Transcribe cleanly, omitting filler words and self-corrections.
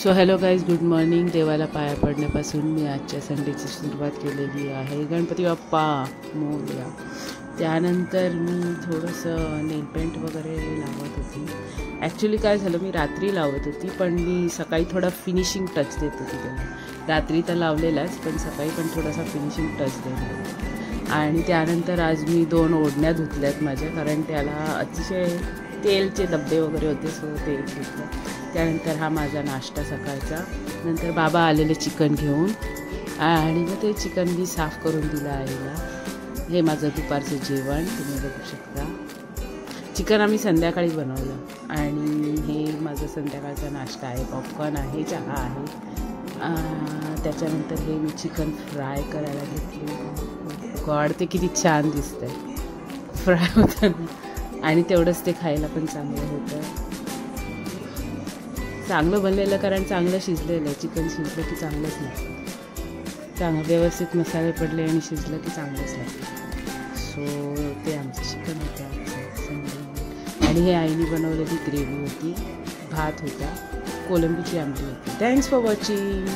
So hello guys, good morning. देवाला पाया पडण्यापासून मी आजच्या संडेची सुरुवात केलेली आहे. गणपती बाप्पा मोरया. त्यानंतर मी थोडंसं नेल पेंट वगैरे लावत होती. ॲक्च्युली काय झालं, मी रात्री लावत होती, पण मी सकाळी थोडा फिनिशिंग टच देत होती त्याला. रात्री तर लावलेलाच, पण सकाळी पण थोडासा फिनिशिंग टच देत. आणि त्यानंतर आज मी 2 ओढण्या धुतल्यात माझ्या, कारण त्याला अतिशय तेलचे डब्बे वगैरे होते, सो तेल धुतलं. त्यानंतर हा माझा नाश्ता सकाळचा. नंतर बाबा आलेले चिकन घेऊन, आणि मग ते चिकन मी साफ करून दिलं आईला. हे माझं दुपारचं जेवण तुम्ही बघू शकता. चिकन आम्ही संध्याकाळी बनवलं, आणि हे माझं संध्याकाळचा नाश्ता आहे. पॉपकॉर्न आहे, चहा आहे. त्याच्यानंतर हे मी चिकन फ्राय करायला घेतले. गॉड, ते किती छान दिसतंय फ्राय होताना, आणि तेवढंच ते खायला पण चांगलं होतं. चांगलं बनलेलं, कारण चांगलं शिजलेलं आहे. चिकन शिजलं की चांगलंच लागतं. चांगलं व्यवस्थित मसाले पडले आणि शिजलं की चांगलंच लागतं. सो ते आमचं चिकन होतं. आणि हे आईने बनवलेली ग्रेव्ही होती, भात होता, कोलंबीची आमटी होती. Thanks for watching.